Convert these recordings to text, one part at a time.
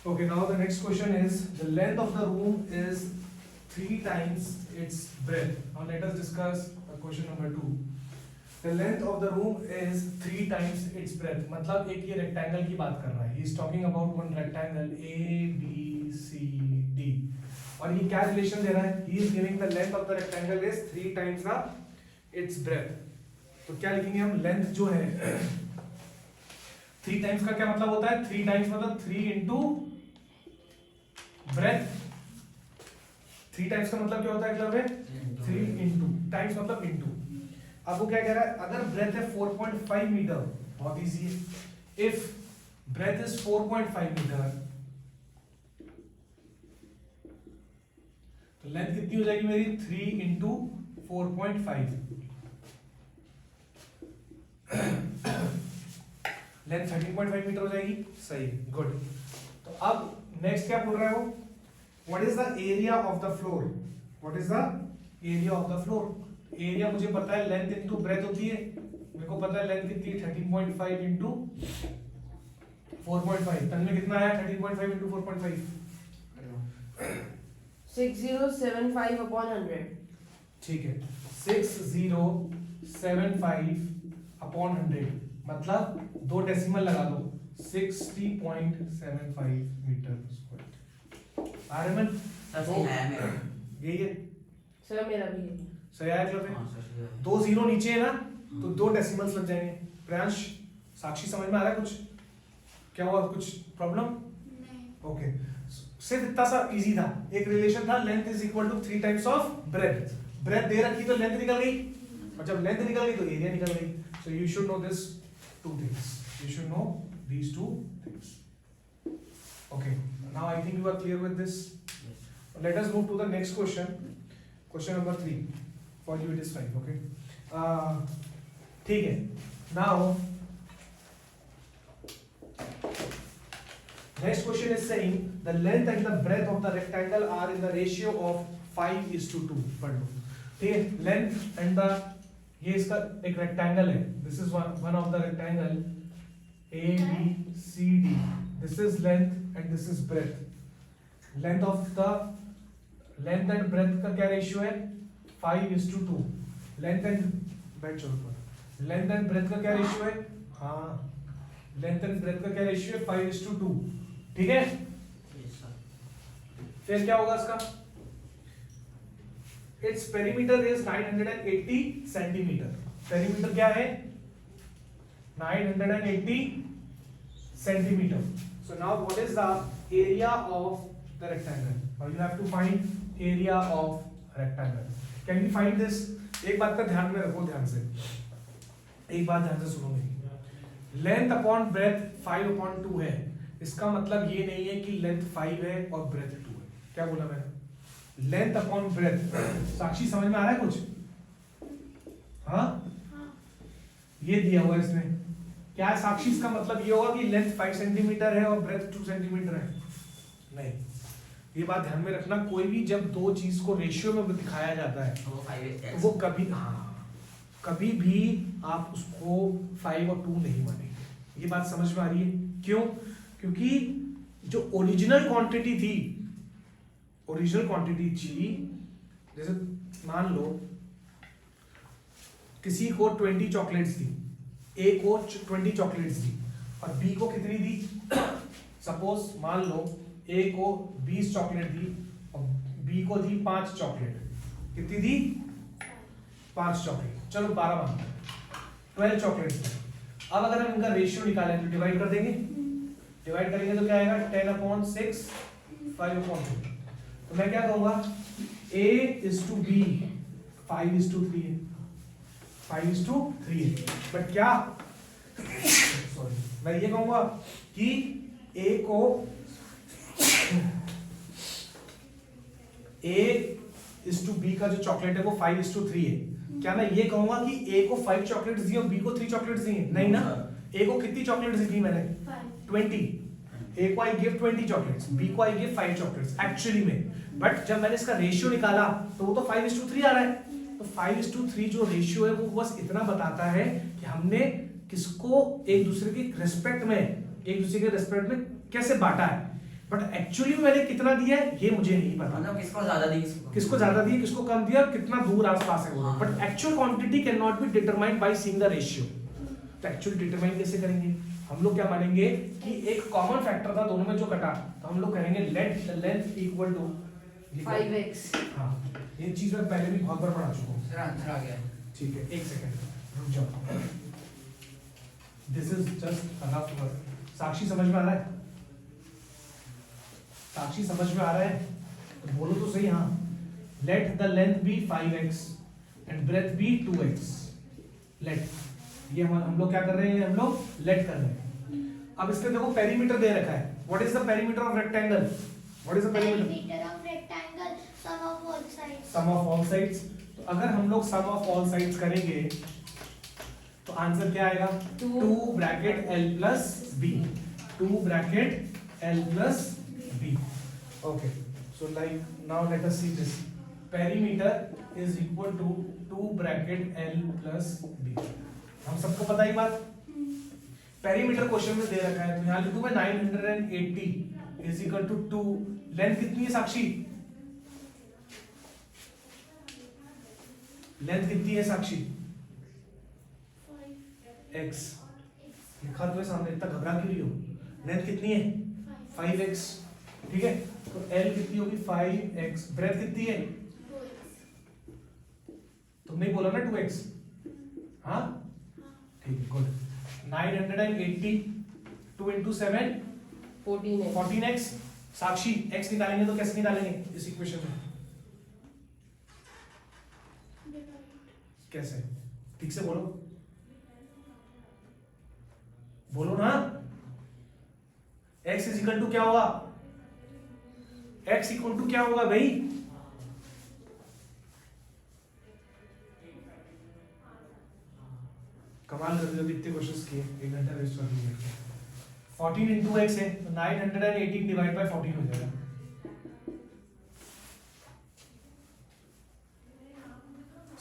Okay, now the next question is the length of the room is 3 times its breadth. Now let us discuss question number 2. The length of the room is 3 times its breadth. मतलब एक ये rectangle की बात कर रहा है. He is talking about one rectangle A, B, C, D. और ये क्या relation दे रहा है? He is giving the length of the rectangle is 3 times the its breadth. तो क्या लिखेंगे हम? Length जो है 3 times का क्या मतलब होता है? 3 times मतलब 3 into breadth. 3 times का मतलब क्या होता है क्लब है? 3 into times मतलब into. आपको क्या कह रहा है? अगर ब्रेथ है 4.5 मीटर, बहुत इजी है. इफ ब्रेथ इज 4.5 मीटर तो लेंथ कितनी हो जाएगी मेरी? 3 इंटू 4.5. लेंथ 13.5 मीटर हो जाएगी. सही, गुड. तो अब नेक्स्ट क्या बोल रहा है वो? What is the area of the floor? What is the area of the floor? Area मुझे पता है लेंथ इनटू ब्रेथ होती है. मेरे को पता है लेंथ कितनी है? 13.5 इंटू 4.5. तन में कितना आया? 13.5 इंटू 4.5 6075 upon 100. ठीक है. 6075 अपॉन 100 मतलब 2 डेसिमल लगा दो. 60.75 मीटर स्क्वायर. आरमन सही है मेरा. यही है. सर मेरा भी है. सही आया क्लब हाँ, में? सही है. 2 जीरो नीचे है ना, तो 2 डेसिमल्स लग जाएंगे. प्रियांश, साक्षी समझ में आ रहा है कुछ? क्या हुआ? कुछ प्रॉब्लम? ओके. सिर्फ इतना सा इजी था. एक रिलेशन था, length is equal to 3 times of breadth. Breadth दे रखी तो लेंथ निकल गई, और जब लेंथ निकल गई तो एरिया निकल गई. So you should know this 2 things. You should know these 2 things. Okay, now I think you are clear with this. Let us move to the next question. Question number 3. For you it is 5. Okay. ठीक है. Now next question is saying the length and the breadth of the rectangle are in the ratio of 5:2. पढ़ लो. ठीक है. Length and the, ये इसका एक rectangle है. This is one of the rectangle A, B, C, D. This is length and this is breadth. Length and breadth का क्या ratio है? 5:2. Length and बैठ चलो पर. Length and breadth का क्या रेशियो है? हाँ, length and breadth का क्या रेशियो है? 5:2. ठीक है. फिर क्या होगा इसका? Its perimeter is 980 centimetre. Perimeter क्या है? 980 centimeter. So now what is the area of the rectangle? Now you have to find area of rectangle. Can we find this? एक बात का ध्यान में रखो, ध्यान से. एक बात ध्यान से सुनो मेरी. Length upon breadth 5/2 है. इसका मतलब ये नहीं है कि लेंथ 5 है और ब्रेथ 2 है. क्या बोला मैंने? Length upon breath. साक्षी समझ में आ रहा है कुछ? हाँ, ये दिया हुआ इसने. क्या है साक्षी? इसका मतलब ये होगा कि लेंथ 5 सेंटीमीटर है और ब्रेथ 2 सेंटीमीटर है? नहीं. ये बात ध्यान में रखना, कोई भी जब 2 चीज को रेशियो में दिखाया जाता है तो वो कभी, हाँ, कभी भी आप उसको 5 और 2 नहीं मानेंगे. ये बात समझ में आ रही है? क्यों? क्योंकि जो ओरिजिनल क्वांटिटी थी, जैसे मान लो किसी को 20 चॉकलेट्स दी, ए को 20 चॉकलेट्स दी और बी को कितनी दी? सपोज मान लो ए को 20 चॉकलेट दी और बी को दी 5 चॉकलेट. कितनी दी? 5 चॉकलेट. चलो 12 मान लो, 12 चॉकलेट्स दी. अब अगर हम इनका रेशियो निकालें तो डिवाइड कर देंगे. डिवाइड करेंगे तो क्या आएगा? 10/6, 5/2. तो मैं क्या कहूंगा? A is to B 5:3 है. 5:3 है. बट क्या, सॉरी, मैं ये कहूंगा कि A को A is to B का जो चॉकलेट है वो 5:3 है. क्या मैं ये कहूंगा कि A को 5 चॉकलेट्स दी और B को 3 चॉकलेट्स दी? नहीं ना. A को कितनी चॉकलेट्स दी मैंने? 20. A को I give 20 चॉकलेट्स, B को I give 5 चॉकलेट्स एक्चुअली में. बट जब मैंने इसका रेशियो निकाला तो वो तो 5:3 आ रहा है. तो 5:3 जो रेशियो है वो बस इतना बताता है कि हमने किसको एक दूसरे के रिस्पेक्ट में कैसे बांटा है. बट एक्चुअली मैंने कितना दिया है ये मुझे नहीं पता, मतलब किसको ज्यादा दी किसको ज्यादा दिया किसको कम दिया और कितना दूर आसपास है वो, हाँ। But actual quantity can not be determined by seeing the ratio. तो एक्चुअल डिटरमाइन कैसे करेंगे, हम लोग क्या मानेंगे कि एक कॉमन फैक्टर था दोनों में जो कटा, तो हम लोग कहेंगे लेंथ इक्वल टू 5x। हाँ ये चीज मैं पहले भी बहुत बार पढ़ा चुका हूँ। सर आंसर आ गया। ठीक है, एक सेकंड रुक जाओ, this is just enough work. Sakshi समझ में आ रहा है, साक्षी समझ में आ रहा है तो बोलो तो सही। हाँ, let the length be 5x and breadth be 2x। Let, ये हम लोग क्या कर रहे हैं, हम लोग लेट कर रहे हैं। अब इसके देखो पेरीमीटर दे रखा है, what is the perimeter of rectangle, what is the perimeter, Perimeter of rectangle, sum of all sides. Sum of all sides. तो अगर हम लोग सम ऑफ ऑल साइड्स करेंगे तो आंसर क्या आएगा, 2 bracket l plus b, 2 bracket l plus b। Okay, so like now let us see this, perimeter is equal to 2 bracket l plus b। हम सबको पता ही बात, पेरीमीटर क्वेश्चन में दे रखा है, तो यहां लिखूं मैं 980 इज इक्वल टू 2, लेंथ कितनी है साक्षी, लेंथ कितनी है साक्षी, x लिखा तो है सामने, इतना घबरा क्यों रही हो, लेंथ कितनी है 5x, ठीक है, तो l कितनी होगी 5x, ब्रेथ कितनी है, तुमने ही बोला ना 2x, हाँ ठीक है, गुड। 980 2 into 7 14x। 14x। साक्षी x निकालेंगे तो कैसे निकालेंगे इस इक्वेशन में, कैसे, ठीक से बोलो, बोलो ना, x इज इक्वल टू क्या होगा, x इक्वल टू क्या होगा भाई, कमाल कर दिया, इतने क्वेश्चंस किए, 1 घंटा वेस्ट कर दिया। 14 into x है तो 918 डिवाइड बाय 14 हो जाएगा,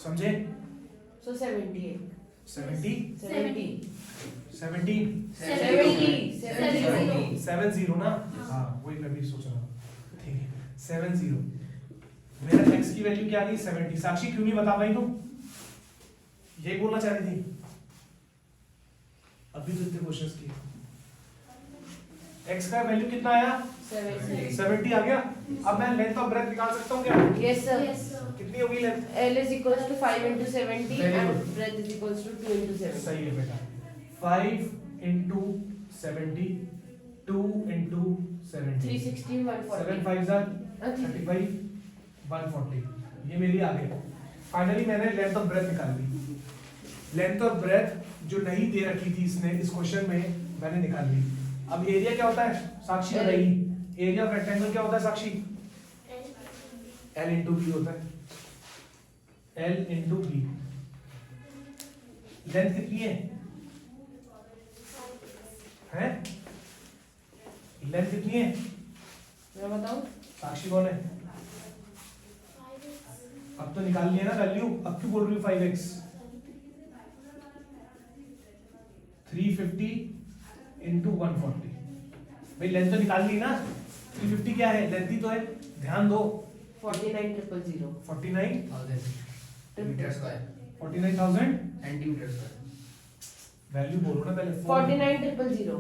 समझे, So 78। 70 70। 17 70। 70 ना, हाँ वही मैं भी सोच रहा हूँ, ठीक है 70, मेरा x की वैल्यू क्या आ गई 70। साक्षी क्यों नहीं बता पाई तुम, यही बोलना चाह रही थी, अभी तो इतने क्वेश्चंस किए, x का वैल्यू कितना आया 70 आ गया। अब मैं लेंथ ऑफ ब्रेथ निकाल सकता हूँ क्या, Yes sir। Yes, sir. कितनी होगी length, L is equals to 5 into 70 Very and good. breadth is equals to 2 into 70। सही है बेटा, 5 into 70 2 into 70 360 140। 7 5 are 35 140, ये मेरी आ गई। फाइनली मैंने लेंथ ऑफ ब्रेथ निकाल ली, लेंथ ऑफ ब्रेथ जो नहीं दे रखी थी इसने इस क्वेश्चन में मैंने निकाल ली। अब एरिया क्या होता है साक्षी बताइए, एरिया ऑफ रेक्टेंगल क्या होता है साक्षी, L into B होता है, L into B। लेंथ कितनी है, हैं लेंथ कितनी है, मैं बताऊं, साक्षी कौन है, अब तो निकाल लिया ना वैल्यू, अब क्यों बोल रही हूँ 5x, 350 into 140, भाई लेंथ तो निकाल ली ना, 350 क्या है लेंथ ही तो है, ध्यान दो, 49,000। 49 metre square 49,000 centimetre square value बोलो ना पहले, 49,000।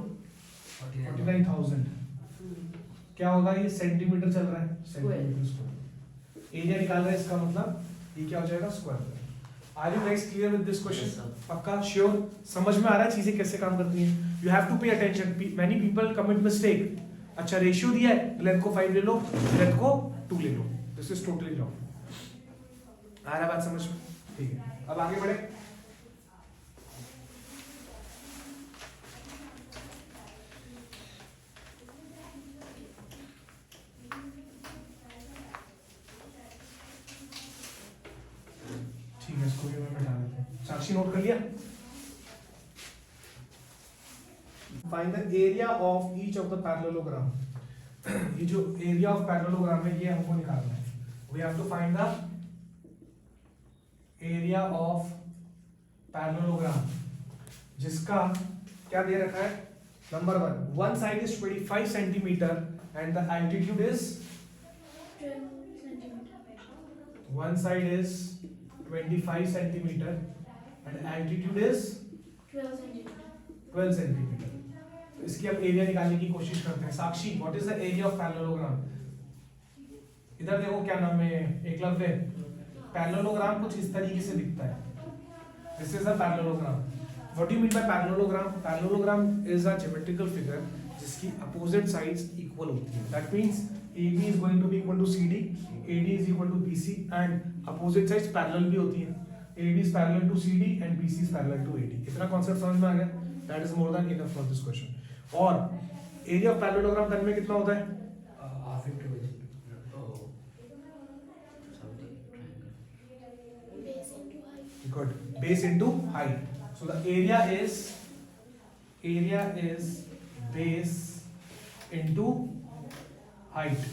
49,000 क्या होगा, ये सेंटीमीटर चल रहा है, सेंटीमीटर स्क्वायर, एरिया निकाल रहे हैं इसका मतलब ये क्या हो जाएगा square. Are you guys clear with this Yes, question, sir. पक्का श्योर, समझ में आ रहा है चीजें कैसे काम करती हैं, you have to pay attention, many people commit mistake, अच्छा रेशियो दिया है, लेंथ को 5 ले लो, ब्रेथ को 2 ले लो, दिस इज टोटली रॉन्ग, आ रहा बात समझ में, ठीक है अब आगे बढ़े। ठीक है, इसको भी मैं मिटा देता हूं, साक्षी नोट कर लिया, find the area of each of the parallelogram, ये जो एरिया ऑफ पैरेललोग्राम है ये हमको निकालना है, we have to find the area of parallelogram जिसका क्या दे रखा है Number one side is 25 centimeter and the altitude is 12 centimeter. one side is 25 centimeter and altitude is 12 centimeter. 12 centimeter. तो इसकी अब एरिया निकालने की कोशिश करते हैं। Sakshi, what is the area of parallelogram? इधर देखो, क्या नाम है, एकलव्य। पैरेललोग्राम कुछ इस तरीके से दिखता है। This is a parallelogram. What do you mean by parallelogram? Parallelogram is a geometrical figure जिसकी अपोजिट साइड्स इक्वल होती है। That means AB is going to be equal to CD, AD is equal to BC and opposite sides parallel भी होती हैं। AD is parallel to CD and BC is parallel to AD। इतना concept समझ में आ गया? That is more than enough for this question। और area of parallelogram term में कितना होता है? Half into something Base into height. Good. Base into height. So the area is base into height.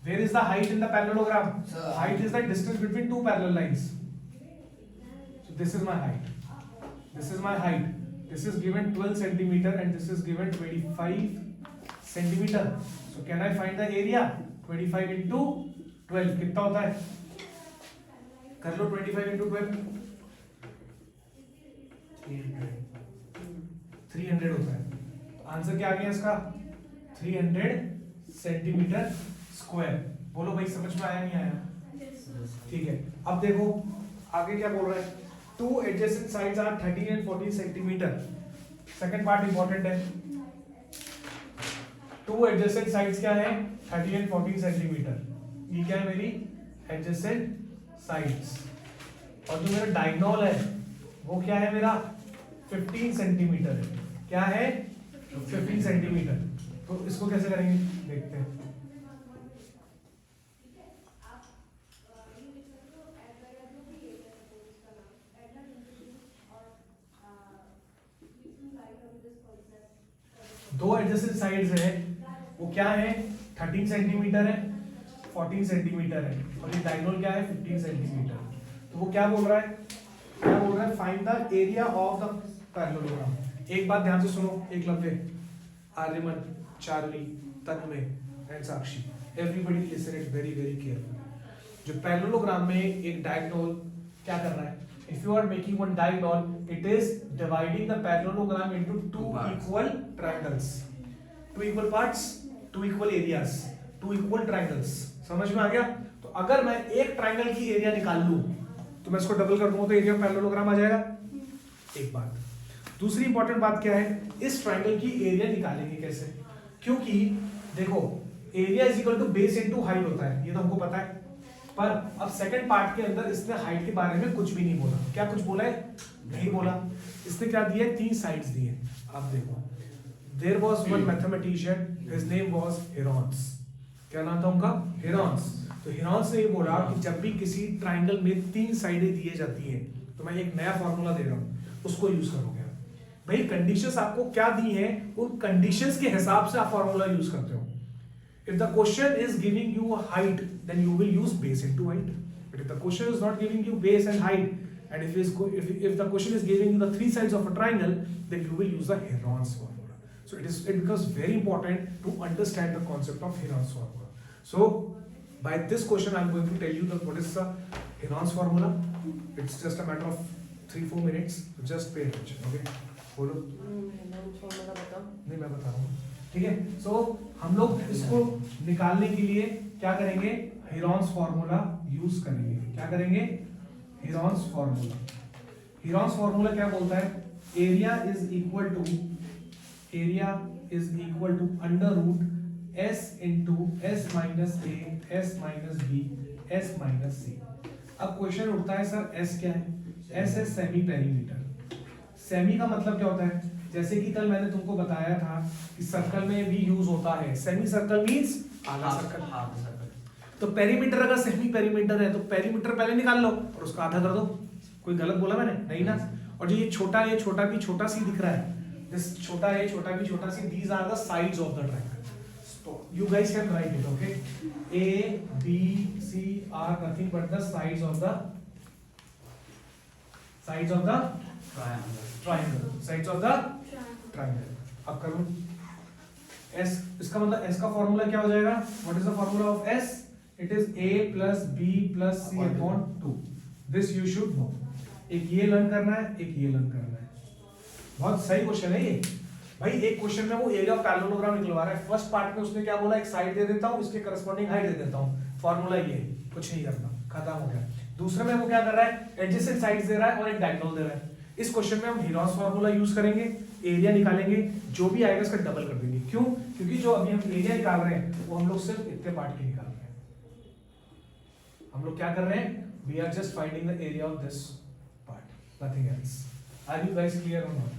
Where is the height in the parallelogram? Sir. Height is the distance between two parallel lines. So this is my height. This is my height. This is given 12 centimeter and this is given 25 centimeter. So can I find the area? 25 into 12 कितना होता है? कर लो 25 into 12 300 होता है। तो answer क्या आ गया इसका? 300 सेंटीमीटर स्क्वायर। बोलो भाई, समझ में आया नहीं आया? ठीक है। अब देखो आगे क्या बोल रहा है। Two adjacent sides are 13 and 14 centimetre. Second part important है। टू एडजेसेंट साइड्स क्या है? 13 and 14 सेंटीमीटर। ये क्या है मेरी एडजेसेंट साइड्स। और जो मेरा डायगोनल है वो क्या है मेरा? 15 सेंटीमीटर है। क्या है? 15 सेंटीमीटर। तो इसको कैसे करेंगे देखते हैं। दो एडजेसेंट साइड्स है, वो क्या है? 13 सेंटीमीटर है, 14 सेंटीमीटर है, और ये डायगोनल क्या है? 15 सेंटीमीटर। तो वो क्या बोल रहा है? क्या बोल रहा है? Find the area of the parallelogram. एक बात ध्यान से सुनो, Eklavya, Aryaman, Charlie, Tanmay and Sakshi, everybody listen it very very carefully. जो पैरेललोग्राम में एक डायगोनल क्या कर रहा है? If you are making one diagonal, it is dividing the parallelogram into two equal triangles, two equal parts, two equal areas, two equal triangles। समझ में आ गया? तो अगर मैं एक ट्राइंगल की एरिया निकाल लूं तो मैं इसको डबल कर दूंगा तो एरिया ऑफ पैरेललोग्राम आ जाएगा। एक बात। दूसरी इंपॉर्टेंट बात क्या है? इस ट्राइंगल की एरिया निकालेंगे कैसे? क्योंकि देखो, area is equal to base into height होता है, ये तो हमको पता है। पर अब सेकंड पार्ट के अंदर इसने हाइट के बारे में कुछ भी नहीं बोला। क्या कुछ बोला है? नहीं बोला। इसने क्या दिया है? 3 साइड्स दिए। आप देखो, there was one mathematician, his name was Heron's. क्या नाम था उनका? हेरोन्स। तो हेरोन्स ने ये बोला कि जब भी किसी ट्राइंगल में 3 साइडें दिए जाती हैं तो मैं एक नया फॉर्मूला दे रहा हूं, उसको यूज करोगे। भाई कंडीशंस आपको क्या दी हैं, उन कंडीशंस के हिसाब से आप फॉर्मूला यूज करते हो। If the question is giving you a height, then you will use base into height. But if the question is not giving you base and height, and if the question is giving you the 3 sides of a triangle, then you will use the Heron's formula. So it becomes very important to understand the concept of Heron's formula. So by this question, I am going to tell you that what is the Heron's formula. It's just a matter of 3-4 minutes. So just pay attention. Okay? बोलो। Formula बताओ। नहीं, मैं बता रहा हूँ। ठीक है। सो हम लोग इसको निकालने के लिए क्या करेंगे? हेरोन्स फॉर्मूला यूज करेंगे। क्या करेंगे? Heron's formula. हेरोन्स फॉर्मूला क्या बोलता है? Area is equal to under root s into s minus a s minus b s minus c. अब क्वेश्चन उठता है, सर एस क्या है? एस है सेमी पेरीमीटर। सेमी का मतलब क्या होता है? जैसे कि कल मैंने तुमको बताया था कि सर्कल में भी यूज होता है। सेमी सर्कल मींस आधा सर्कल। तो पेरीमीटर अगर सेमी पेरीमीटर है तो पेरीमीटर पहले निकाल लो और उसका आधा कर दो। कोई गलत बोला मैंने? नहीं ना। और जो ये छोटा भी छोटा सी दिख रहा है, दिस छोटा है छोटा भी छोटा c, these are the sides of the triangle. तो you guys can write it. Okay, a b c are nothing but the sides of the triangle, sides of the triangle. अब करूं s, इसका मतलब s का formula क्या हो जाएगा? What is the formula of s? It is a plus b plus c upon 2. This you should know. एक ये लर्न करना है, एक ये लर्न करना है. बहुत सही क्वेश्चन है ये भाई. एक क्वेश्चन में वो एरिया ऑफ पैरेललोग्राम निकलवा रहा है. फर्स्ट पार्ट में उसने क्या बोला? एक साइड दे देता हूं, इसके करस्पॉन्डिंग हाइट दे देता हूं. फॉर्मूला ये है, कुछ नहीं करना, खत्म हो गया. दूसरे में वो क्या कर रहा है? एडजेसेंट साइड्स दे रहा है और एक डायगोनल दे रहा है. इस क्वेश्चन में हम हीरॉस फार्मूला यूज करेंगे, एरिया निकालेंगे, जो भी आएगा इसका डबल कर देंगे. क्यों? क्योंकि जो अभी हम एरिया निकाल रहे हैं वो हम लोग सिर्फ इतने पार्ट की निकाल रहे हैं. हम लोग क्या कर रहे हैं? We are just finding the area of this part, nothing else. Are you guys clear और not?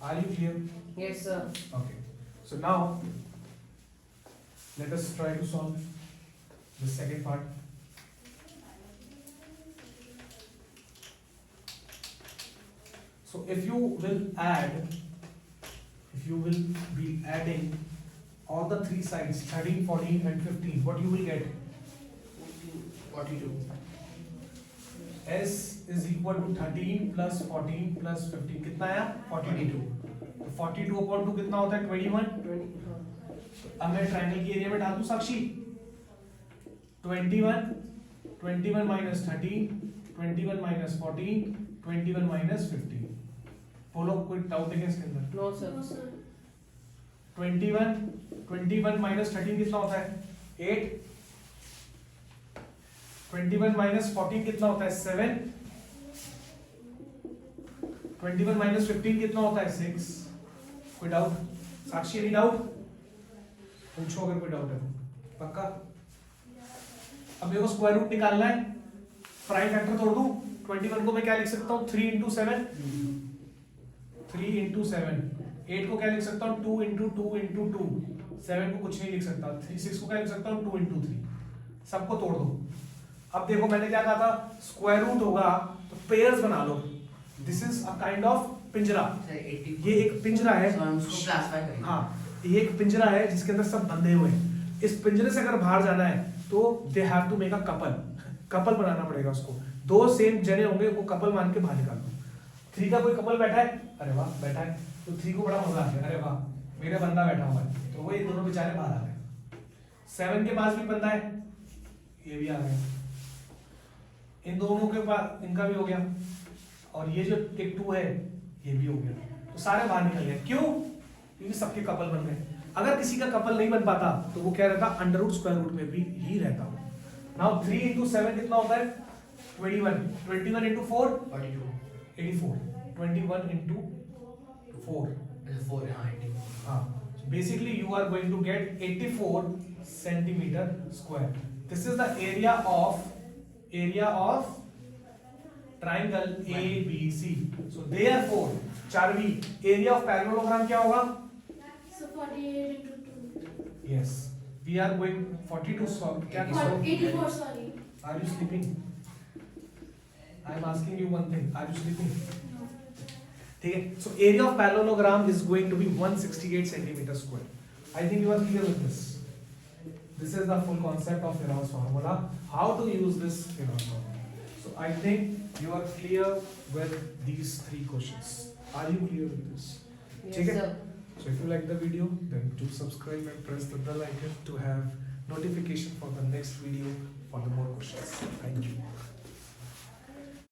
Are you clear? Yes, sir. Okay. So now let us try to solve the second part. So if you will be adding all the three sides 13, 14 and 15, what you will get? 42. S is equal to 13 plus 14 plus 15. कितना आया? 42. 42 upon 2 कितना होता है? 21. 20, हाँ. अब मैं triangle की area में डाल दूं साक्षी. 21 माइनस 13, 21 माइनस 14, 21 माइनस 15. बोलो कोई डाउट है क्या इसके अंदर? No, sir. No, sir. 21 minus 13 कितना होता है? 8. 21 माइनस 14 कितना होता है? 7. 21 माइनस 15 कितना होता है? 6. कोई डाउट? साक्षी एनी डाउट? पूछो अगर कोई डाउट है. पक्का? अब मेरे को स्क्वायर रूट निकालना है. प्राइम फैक्टर तोड़ दूं. 21 को मैं क्या लिख सकता हूँ? 3 into 7. 3 into 7. 8 को क्या लिख सकता हूँ? 2 into 2 into 2. 7 को कुछ नहीं लिख सकता. 6 को क्या लिख सकता हूँ? 2 into 3. सबको तोड़ दो. अब देखो मैंने क्या कहा था? स्क्वायर रूट होगा तो पेयर्स बना लो. This is a kind of पिंजरा. ये एक पिंजरा है. हम उसको क्लासिफाई करेंगे. हाँ, ये एक पिंजरा है जिसके अंदर सब बंधे हुए हैं. इस पिंजरे से अगर बाहर जाना है तो they have to make a couple बनाना पड़ेगा उसको. दो सेम जने होंगे, वो कपल मान के बाहर निकाल दो. 3 का कोई कपल बैठा है? अरे वाह बैठा है. तो 3 को बड़ा मजा आ गया. अरे वाह मेरा बंदा बैठा हुआ है. तो वो ये दोनों बेचारे बाहर आ गए. 7 के पास भी बंदा है, ये भी आ गया. इन दोनों के पास इनका भी हो गया. और ये जो एक 2 है ये भी हो गया. तो सारे बाहर निकल गए. क्यों? क्योंकि सबके कपल बन गए. अगर किसी का कपल नहीं बन पाता तो वो क्या रहता? अंडर रूट स्क्वायर रूट में भी ही रहता. नाउ 3 into 7 कितना होता है? 21. 21 into 4 42. 84. 21 into 4. 4 हाँ 84. हाँ. Basically you are going to get 84 centimeter square. This is the area of triangle ABC. So therefore चारवी area of parallelogram क्या होगा? So 48 into 2. Yes. We are going 42 solve. क्या Or solve? 84, sorry. Are you sleeping? I am asking you one thing. Are you sleeping? No. ठीक है. So area of parallelogram is going to be 168 centimeter square. I think you are clear with this. This is the full concept of Heron's formula. How to use this Heron's formula? So I think you are clear with these 3 questions. Are you clear with this? Yes, ठीक है? sir. So if you like the video, then do subscribe and press the bell icon to have notification for the next video for the more questions. Thank you.